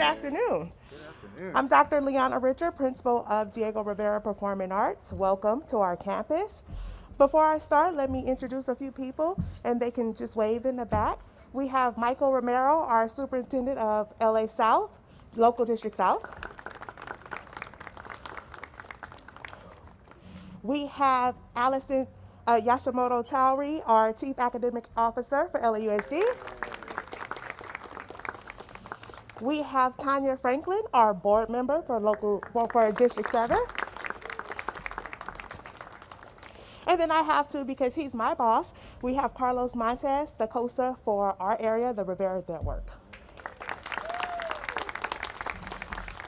afternoon. Good afternoon. I'm Dr. Leona Richard, principal of Diego Rivera Performing Arts. Welcome to our campus. Before I start, let me introduce a few people, and they can just wave in the back. We have Michael Romero, our superintendent of LA South, Local District South. We have Allison Yashimoto Tauri, our chief academic officer for LAUSD. We have Tanya Franklin, our board member for District 7. And then I have to, because he's my boss, we have Carlos Montes, the COSA for our area, the Rivera Network.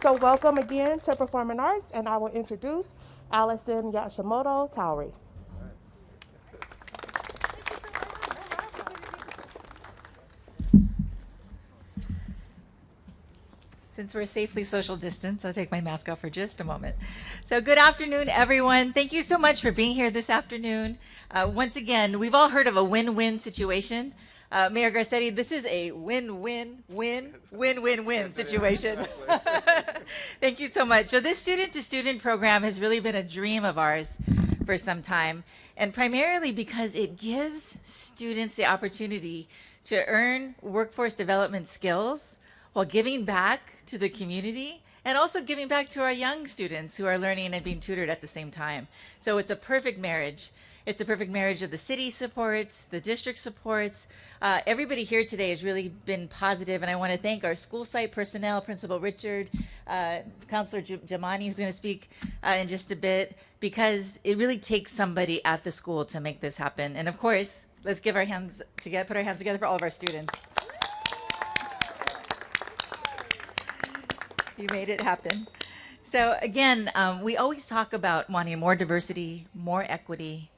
So welcome again to Performing Arts, and I will introduce Allison Yashimoto Tauri. Since we're safely social distance, I'll take my mask off for just a moment. So good afternoon, everyone. Thank you so much for being here this afternoon. Once again, we've all heard of a win-win situation. Mayor Garcetti, this is a win-win-win-win-win-win situation. Thank you so much. So this student-to-student program has really been a dream of ours for some time, and primarily because it gives students the opportunity to earn workforce development skills while giving back to the community and also giving back to our young students who are learning and being tutored at the same time. So it's a perfect marriage. It's a perfect marriage of the city supports, the district supports. Everybody here today has really been positive, and I want to thank our school site personnel, Principal Richard, Counselor Jamani, who's going to speak in just a bit, because it really takes somebody at the school to make this happen. And of course, let's give our hands together, put our hands together for all of our students. You made it happen. So again, we always talk about wanting more diversity, more equity,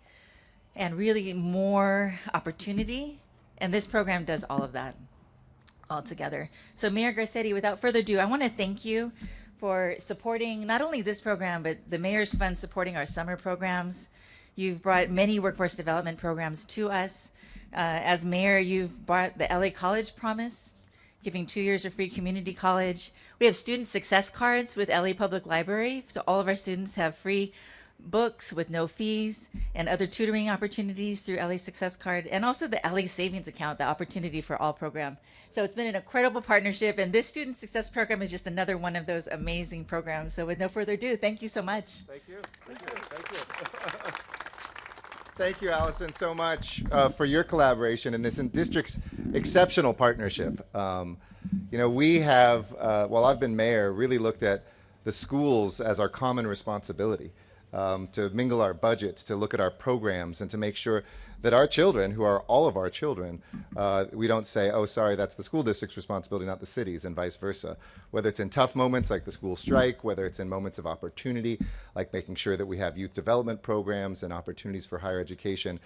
and really more opportunity. And this program does all of that all together. So Mayor Garcetti, without further ado, I want to thank you for supporting not only this program, but the Mayor's Fund supporting our summer programs. You've brought many workforce development programs to us. As mayor, you've brought the LA College Promise, giving 2 years of free community college. We have student success cards with LA Public Library, so all of our students have free books with no fees and other tutoring opportunities through LA Success Card, and also the LA Savings Account, the Opportunity for All program. So it's been an incredible partnership, and this Student Success Program is just another one of those amazing programs. So with no further ado, thank you so much. Thank you. Thank you. Thank you. Thank you, Allison, so much for your collaboration in this district's exceptional partnership. We have, while I've been mayor, really looked at the schools as our common responsibility, to mingle our budgets, to look at our programs, and to make sure that our children, who are all of our children, we don't say, oh, sorry, that's the school district's responsibility, not the city's, and vice versa. Whether it's in tough moments like the school strike, whether it's in moments of opportunity, like making sure that we have youth development programs and opportunities for higher education.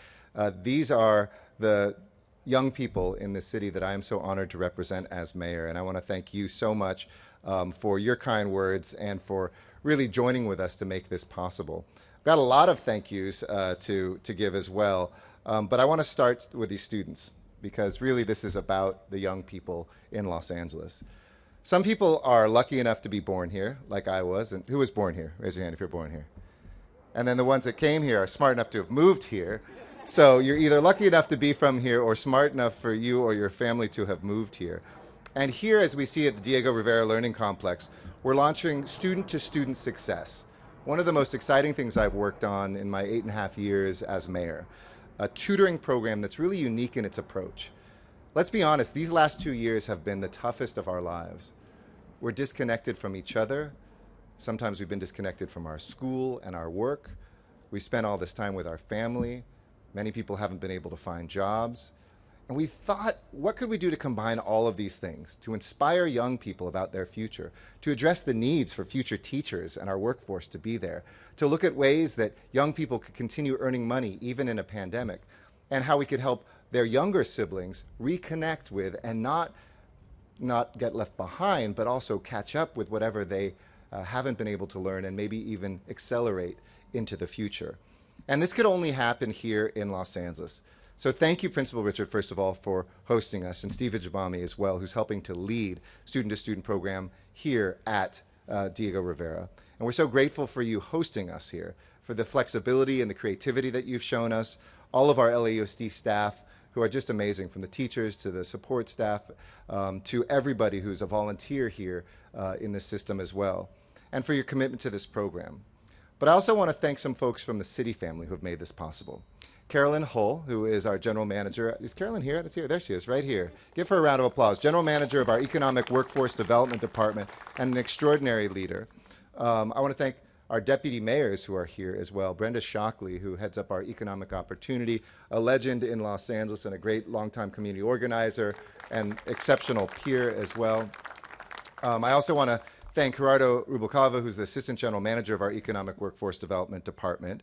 These are the young people in this city that I am so honored to represent as mayor. And I want to thank you so much for your kind words and for really joining with us to make this possible. I've got a lot of thank yous to give as well. But I want to start with these students, because really this is about the young people in Los Angeles. Some people are lucky enough to be born here, like I was. And who was born here? Raise your hand if you're born here. And then the ones that came here are smart enough to have moved here. So you're either lucky enough to be from here or smart enough for you or your family to have moved here. And here, as we see at the Diego Rivera Learning Complex, we're launching student-to-student success. One of the most exciting things I've worked on in my 8.5 years as mayor. A tutoring program that's really unique in its approach. Let's be honest, these last 2 years have been the toughest of our lives. We're disconnected from each other. Sometimes we've been disconnected from our school and our work. We spent all this time with our family. Many people haven't been able to find jobs. And we thought, what could we do to combine all of these things, to inspire young people about their future, to address the needs for future teachers and our workforce to be there, to look at ways that young people could continue earning money even in a pandemic, and how we could help their younger siblings reconnect with and not get left behind, but also catch up with whatever they haven't been able to learn, and maybe even accelerate into the future. And this could only happen here in Los Angeles. So thank you, Principal Richard, first of all, for hosting us, and Steve Ijabami as well, who's helping to lead student-to-student program here at Diego Rivera. And we're so grateful for you hosting us here, for the flexibility and the creativity that you've shown us, all of our LAUSD staff, who are just amazing, from the teachers to the support staff, to everybody who's a volunteer here in this system as well, and for your commitment to this program. But I also want to thank some folks from the city family who have made this possible. Carolyn Hull, who is our general manager. Is Carolyn here? It's here. There she is, right here. Give her a round of applause. General manager of our Economic Workforce Development Department and an extraordinary leader. I want to thank our deputy mayors who are here as well. Brenda Shockley, who heads up our Economic Opportunity, a legend in Los Angeles and a great longtime community organizer and exceptional peer as well. I also want to thank Gerardo Rubalcava, who's the assistant general manager of our Economic Workforce Development Department.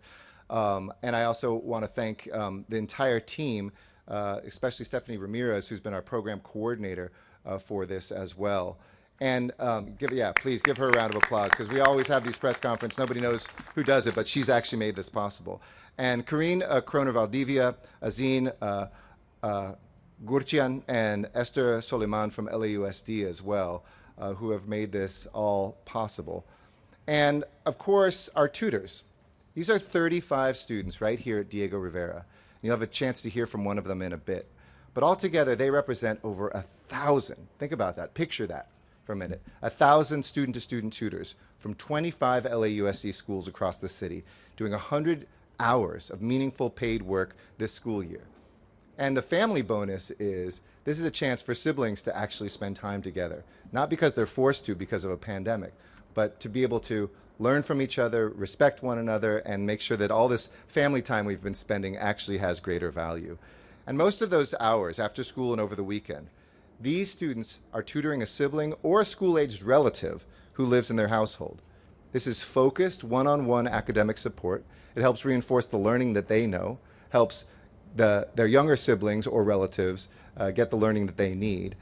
And I also want to thank the entire team, especially Stephanie Ramirez, who's been our program coordinator for this as well. And please give her a round of applause, because we always have these press conferences. Nobody knows who does it, but she's actually made this possible. And Karine Kroner Valdivia, Azine Gurchian, and Esther Soliman from LAUSD as well, who have made this all possible. And of course, our tutors. These are 35 students right here at Diego Rivera. And you'll have a chance to hear from one of them in a bit. But altogether, they represent over 1,000. Think about that. Picture that for a minute. 1,000 student-to-student tutors from 25 LAUSD schools across the city, doing 100 hours of meaningful paid work this school year. And the family bonus is, this is a chance for siblings to actually spend time together. Not because they're forced to because of a pandemic, but to be able to learn from each other, respect one another, and make sure that all this family time we've been spending actually has greater value. And most of those hours, after school and over the weekend, these students are tutoring a sibling or a school-aged relative who lives in their household. This is focused, one-on-one academic support. It helps reinforce the learning that they know, helps their younger siblings or relatives get the learning that they need,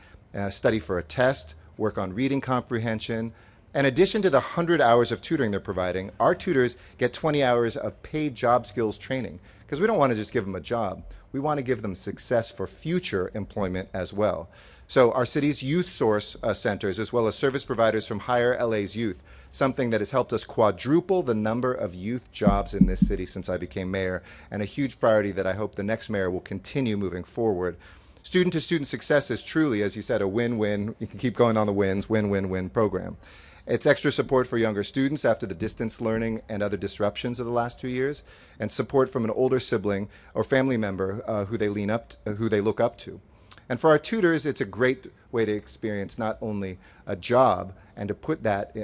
study for a test, work on reading comprehension. In addition to the 100 hours of tutoring they're providing, our tutors get 20 hours of paid job skills training, because we don't want to just give them a job. We want to give them success for future employment as well. So our city's youth source centers, as well as service providers from Higher LA's Youth, something that has helped us quadruple the number of youth jobs in this city since I became mayor, and a huge priority that I hope the next mayor will continue moving forward. Student-to-student success is truly, as you said, a win-win. You can keep going on the wins, win-win-win program. It's extra support for younger students after the distance learning and other disruptions of the last 2 years, and support from an older sibling or family member who they look up to. And for our tutors, it's a great way to experience not only a job and to put that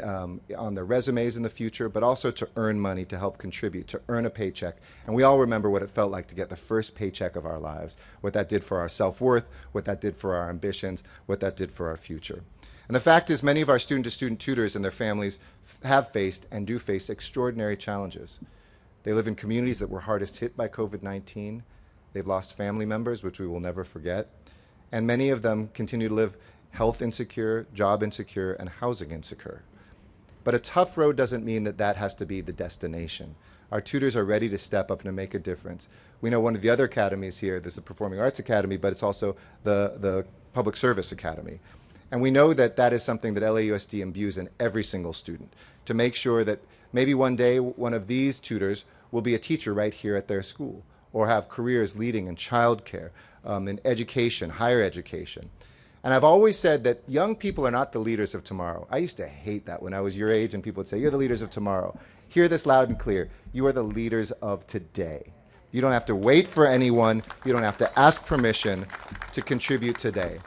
on their resumes in the future, but also to earn money, to help contribute, to earn a paycheck. And we all remember what it felt like to get the first paycheck of our lives, what that did for our self-worth, what that did for our ambitions, what that did for our future. And the fact is, many of our student-to-student tutors and their families have faced and do face extraordinary challenges. They live in communities that were hardest hit by COVID-19. They've lost family members, which we will never forget. And many of them continue to live health insecure, job insecure, and housing insecure. But a tough road doesn't mean that that has to be the destination. Our tutors are ready to step up and to make a difference. We know one of the other academies here, there's the Performing Arts Academy, but it's also the Public Service Academy. And we know that that is something that LAUSD imbues in every single student, to make sure that maybe one day one of these tutors will be a teacher right here at their school, or have careers leading in childcare, in education, higher education. And I've always said that young people are not the leaders of tomorrow. I used to hate that when I was your age and people would say, you're the leaders of tomorrow. Hear this loud and clear. You are the leaders of today. You don't have to wait for anyone. You don't have to ask permission to contribute today.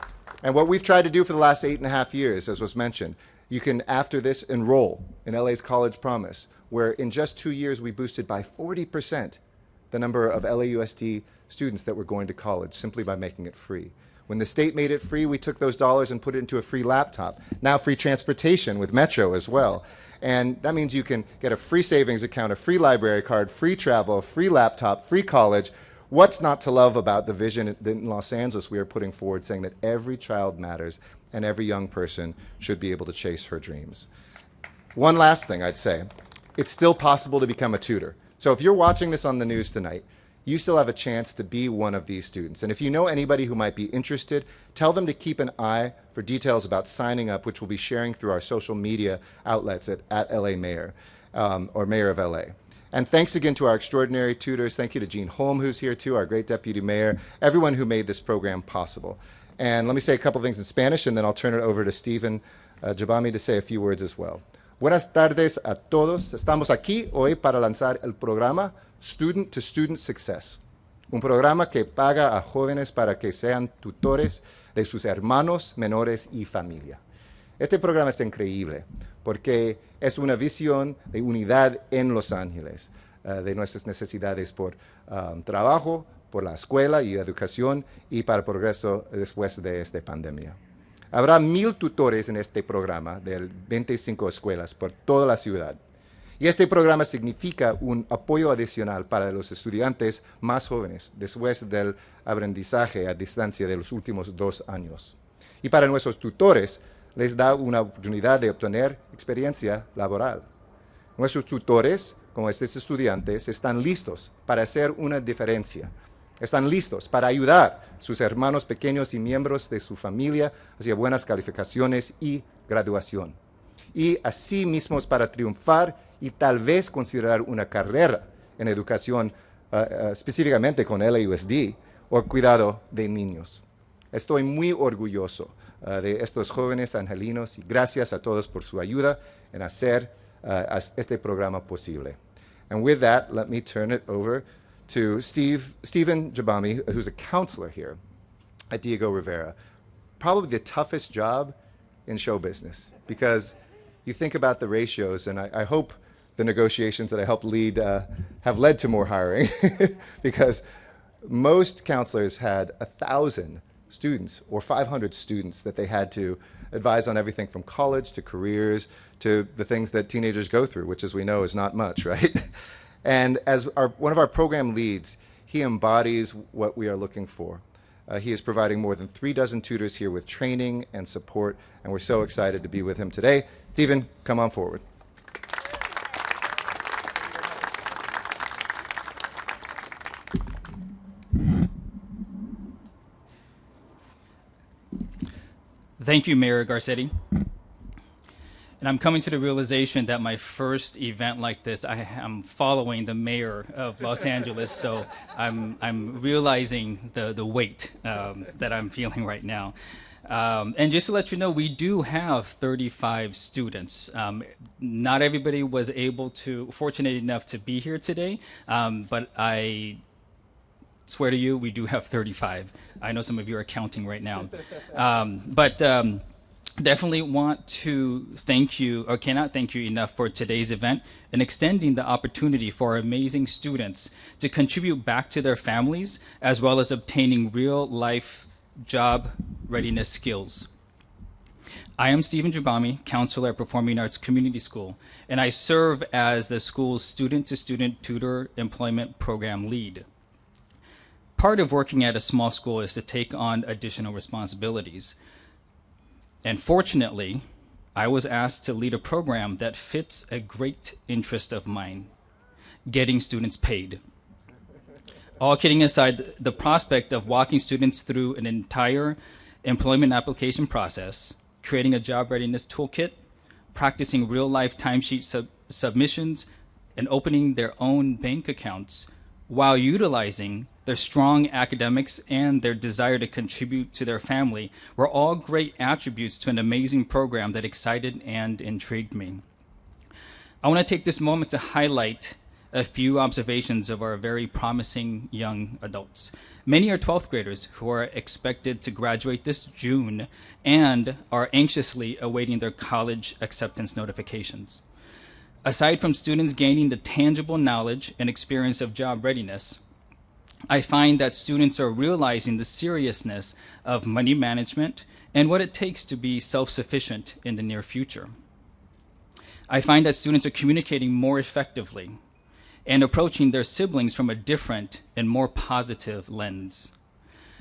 And what we've tried to do for the last 8.5 years, as was mentioned, you can, after this, enroll in LA's College Promise, where in just 2 years we boosted by 40% the number of LAUSD students that were going to college simply by making it free. When the state made it free, we took those dollars and put it into a free laptop. Now free transportation with Metro as well. And that means you can get a free savings account, a free library card, free travel, a free laptop, free college. What's not to love about the vision in Los Angeles we are putting forward, saying that every child matters and every young person should be able to chase her dreams? One last thing I'd say, it's still possible to become a tutor. So if you're watching this on the news tonight, you still have a chance to be one of these students. And if you know anybody who might be interested, tell them to keep an eye for details about signing up, which we'll be sharing through our social media outlets at LA Mayor, or Mayor of LA. And thanks again to our extraordinary tutors. Thank you to Jean Holm, who's here too, our great deputy mayor, everyone who made this program possible. And let me say a couple things in Spanish, and then I'll turn it over to Stephen Jabami to say a few words as well. Buenas tardes a todos. Estamos aquí hoy para lanzar el programa Student to Student Success, un programa que paga a jóvenes para que sean tutores de sus hermanos menores y familia. Este programa es increíble porque es una visión de unidad en Los Ángeles, de nuestras necesidades por trabajo, por la escuela y educación y para el progreso después de esta pandemia. Habrá 1,000 tutores en este programa de 25 escuelas por toda la ciudad. Y este programa significa un apoyo adicional para los estudiantes más jóvenes después del aprendizaje a distancia de los últimos 2 años. Y para nuestros tutores les da una oportunidad de obtener experiencia laboral. Nuestros tutores, como estos estudiantes, están listos para hacer una diferencia. Están listos para ayudar a sus hermanos pequeños y miembros de su familia hacia buenas calificaciones y graduación. Y así mismos para triunfar y tal vez considerar una carrera en educación, específicamente con LAUSD, o cuidado de niños. Estoy muy orgulloso de estos jóvenes angelinos y gracias a todos por su ayuda en hacer este programa posible. And with that, let me turn it over to Stephen Jabami, who's a counselor here at Diego Rivera. Probably the toughest job in show business, because you think about the ratios, and I hope the negotiations that I helped lead have led to more hiring, because most counselors had 1,000 students or 500 students that they had to advise on everything from college to careers to the things that teenagers go through, which, as we know, is not much, right? And as one of our program leads, he embodies what we are looking for. He is providing more than 36 tutors here with training and support, and we're so excited to be with him today. Stephen, come on forward. Thank you, Mayor Garcetti. And I'm coming to the realization that my first event like this, I am following the mayor of Los Angeles, so I'm realizing the weight that I'm feeling right now. And just to let you know, we do have 35 students. Not everybody was fortunate enough to be here today, but I swear to you, we do have 35. I know some of you are counting right now. Definitely want to thank you, or cannot thank you enough for today's event and extending the opportunity for our amazing students to contribute back to their families, as well as obtaining real life job readiness skills. I am Stephen Jabami, counselor at Performing Arts Community School, and I serve as the school's student-to-student tutor employment program lead. Part of working at a small school is to take on additional responsibilities. And fortunately, I was asked to lead a program that fits a great interest of mine, getting students paid. All kidding aside, the prospect of walking students through an entire employment application process, creating a job readiness toolkit, practicing real-life timesheet submissions, and opening their own bank accounts while utilizing their strong academics and their desire to contribute to their family were all great attributes to an amazing program that excited and intrigued me. I want to take this moment to highlight a few observations of our very promising young adults. Many are 12th graders who are expected to graduate this June and are anxiously awaiting their college acceptance notifications. Aside from students gaining the tangible knowledge and experience of job readiness, I find that students are realizing the seriousness of money management and what it takes to be self-sufficient in the near future. I find that students are communicating more effectively and approaching their siblings from a different and more positive lens.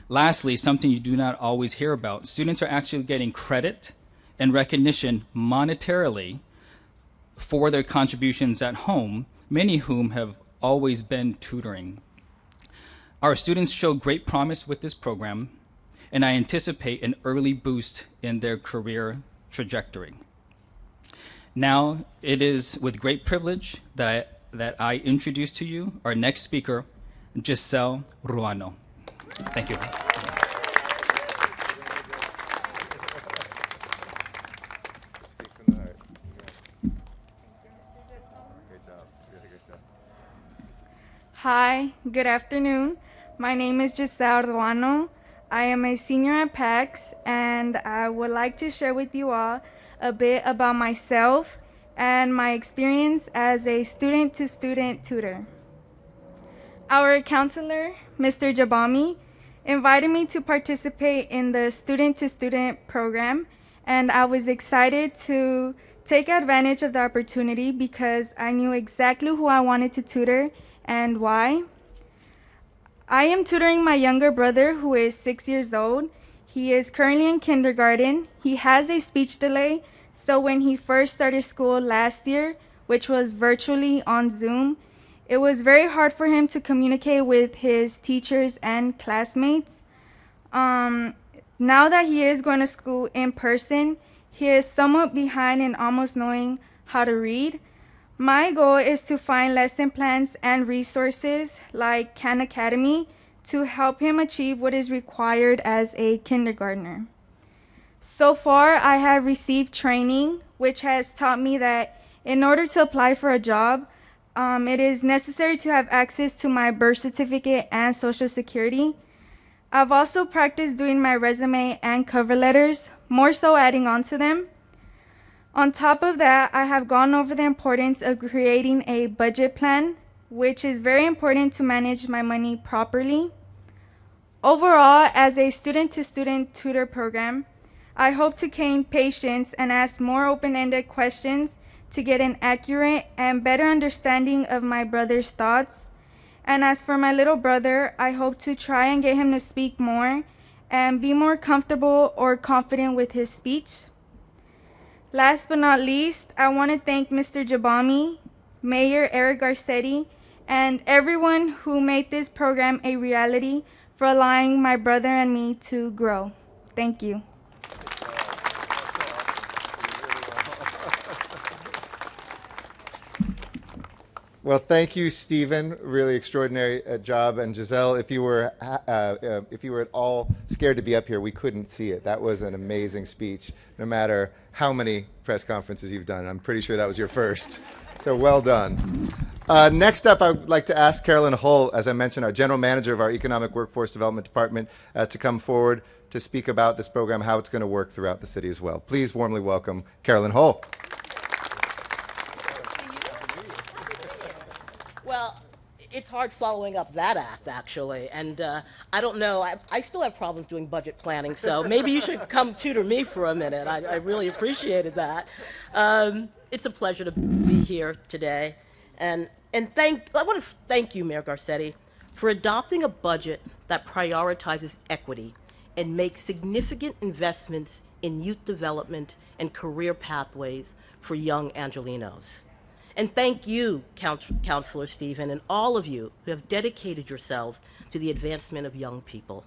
Lastly, something you do not always hear about, students are actually getting credit and recognition monetarily for their contributions at home, many of whom have always been tutoring. Our students show great promise with this program, and I anticipate an early boost in their career trajectory. Now, it is with great privilege that I introduce to you our next speaker, Giselle Ruano. Thank you. Hi, good afternoon. My name is Giselle Arduano. I am a senior at PAX, and I would like to share with you all a bit about myself and my experience as a student-to-student tutor. Our counselor, Mr. Jabami, invited me to participate in the student-to-student program, and I was excited to take advantage of the opportunity because I knew exactly who I wanted to tutor and why. I am tutoring my younger brother who is 6 years old. He is currently in kindergarten. He has a speech delay, so when he first started school last year, which was virtually on Zoom, it was very hard for him to communicate with his teachers and classmates. Now that he is going to school in person, he is somewhat behind in almost knowing how to read. My goal is to find lesson plans and resources like Khan Academy to help him achieve what is required as a kindergartner. So far, I have received training, which has taught me that in order to apply for a job, it is necessary to have access to my birth certificate and social security. I've also practiced doing my resume and cover letters, more so adding on to them. On top of that, I have gone over the importance of creating a budget plan, which is very important to manage my money properly. Overall, as a student-to-student tutor program, I hope to gain patience and ask more open-ended questions to get an accurate and better understanding of my brother's thoughts. And as for my little brother, I hope to try and get him to speak more and be more comfortable or confident with his speech. Last but not least, I want to thank Mr. Jabami, Mayor Eric Garcetti, and everyone who made this program a reality for allowing my brother and me to grow. Thank you. Well, thank you, Stephen. Really extraordinary job. And Giselle, if you were at all scared to be up here, we couldn't see it. That was an amazing speech. No matter how many press conferences you've done, I'm pretty sure that was your first. So well done. Next up, I would like to ask Carolyn Hull, as I mentioned, our general manager of our Economic Workforce Development Department, to come forward to speak about this program, how it's going to work throughout the city as well. Please warmly welcome Carolyn Hull. Well, it's hard following up that act, actually. And I don't know, I still have problems doing budget planning, so maybe you should come tutor me for a minute. I really appreciated that. It's a pleasure to be here today. And I want to thank you, Mayor Garcetti, for adopting a budget that prioritizes equity and makes significant investments in youth development and career pathways for young Angelenos. And thank you, Counselor Stephen, and all of you who have dedicated yourselves to the advancement of young people.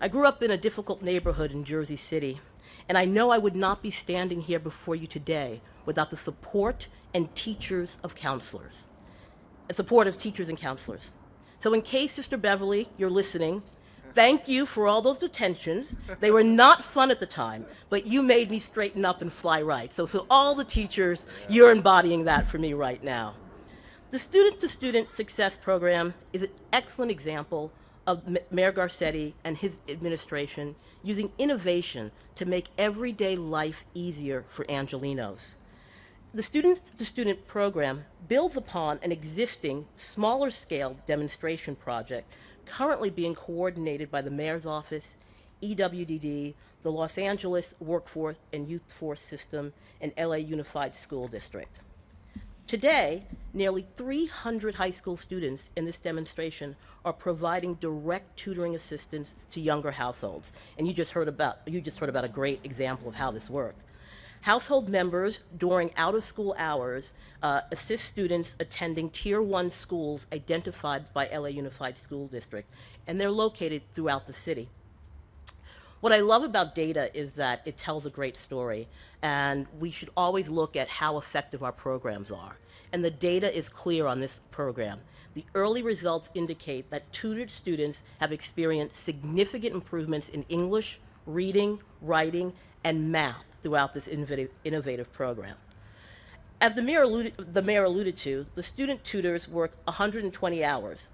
I grew up in a difficult neighborhood in Jersey City, and I know I would not be standing here before you today without the support and teachers of counselors, support of teachers and counselors. So in case, Sister Beverly, you're listening, thank you for all those detentions. They were not fun at the time, but you made me straighten up and fly right. So for all the teachers, you're embodying that for me right now. The Student-to-Student Success Program is an excellent example of Mayor Garcetti and his administration using innovation to make everyday life easier for Angelenos. The Student-to-Student program builds upon an existing, smaller-scale demonstration project currently being coordinated by the Mayor's Office, EWDD, the Los Angeles Workforce and Youth Force System, and LA Unified School District. Today, nearly 300 high school students in this demonstration are providing direct tutoring assistance to younger households. And you just heard about a great example of how this works. Household members during out-of-school hours assist students attending Tier 1 schools identified by LA Unified School District, and they're located throughout the city. What I love about data is that it tells a great story, and we should always look at how effective our programs are. And the data is clear on this program. The early results indicate that tutored students have experienced significant improvements in English, reading, writing, and math throughout this innovative program. As the mayor alluded to, the student tutors work 120 hours.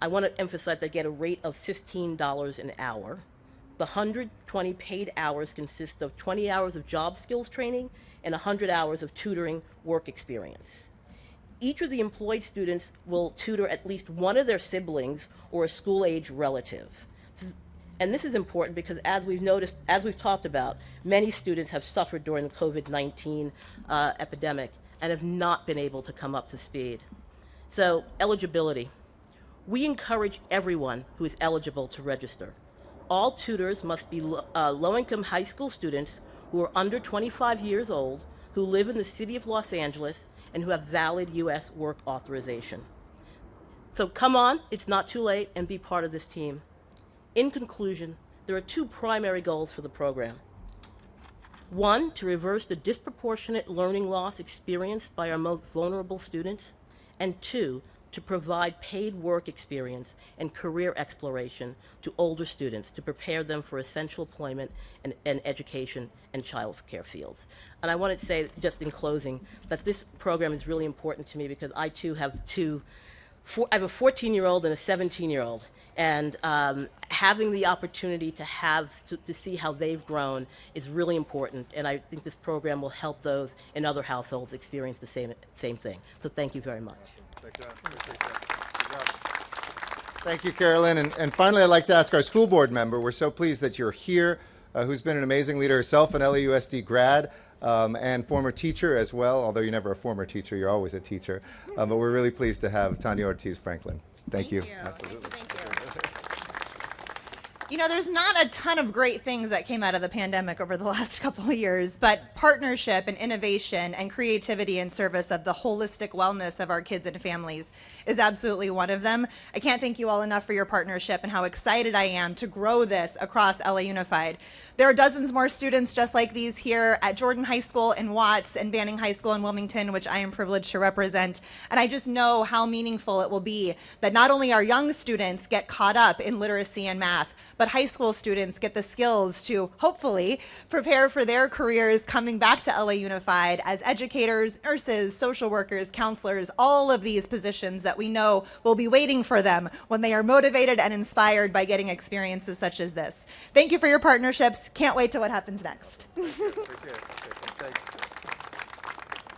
I want to emphasize they get a rate of $15 an hour. The 120 paid hours consist of 20 hours of job skills training and 100 hours of tutoring work experience. Each of the employed students will tutor at least one of their siblings or a school-age relative. And this is important because as we've talked about, many students have suffered during the COVID-19 epidemic and have not been able to come up to speed. So, eligibility. We encourage everyone who is eligible to register. All tutors must be low-income high school students who are under 25 years old, who live in the city of Los Angeles, and who have valid U.S. work authorization. So come on, it's not too late, and be part of this team. In conclusion, there are two primary goals for the program. One, to reverse the disproportionate learning loss experienced by our most vulnerable students, and two, to provide paid work experience and career exploration to older students to prepare them for essential employment and education and child care fields. And I want to say, just in closing, that this program is really important to me because I too have I have a 14-year-old and a 17-year-old, and having the opportunity to see how they've grown is really important, and I think this program will help those in other households experience the same thing. So thank you very much. Thank you, Carolyn. And finally, I'd like to ask our school board member, we're so pleased that you're here, who's been an amazing leader herself, an LAUSD grad, and former teacher as well, although you're never a former teacher, you're always a teacher. But we're really pleased to have Tanya Ortiz Franklin. Thank you. Absolutely. Thank you. You know, there's not a ton of great things that came out of the pandemic over the last couple of years, but partnership and innovation and creativity in service of the holistic wellness of our kids and families is absolutely one of them. I can't thank you all enough for your partnership and how excited I am to grow this across LA Unified. There are dozens more students just like these here at Jordan High School in Watts and Banning High School in Wilmington, which I am privileged to represent. And I just know how meaningful it will be that not only our young students get caught up in literacy and math, but high school students get the skills to hopefully prepare for their careers coming back to LA Unified as educators, nurses, social workers, counselors, all of these positions that we know will be waiting for them when they are motivated and inspired by getting experiences such as this. Thank you for your partnerships. Can't wait to what happens next. Appreciate it. Thanks.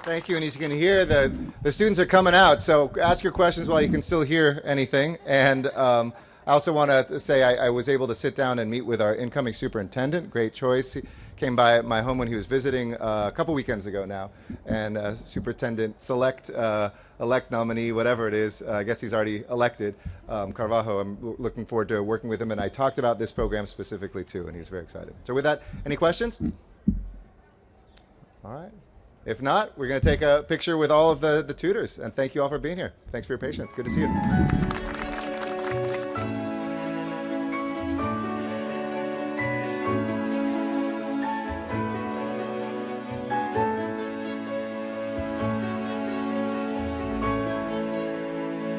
Thank you. And as you can hear, the students are coming out, so ask your questions while you can still hear anything. And I also want to say I was able to sit down and meet with our incoming superintendent. Great choice. He came by my home when he was visiting a couple weekends ago now. And superintendent elect nominee, whatever it is, I guess he's already elected, Carvajo. I'm looking forward to working with him. And I talked about this program specifically too, and he's very excited. So with that, any questions? All right. If not, we're going to take a picture with all of the tutors. And thank you all for being here. Thanks for your patience. Good to see you.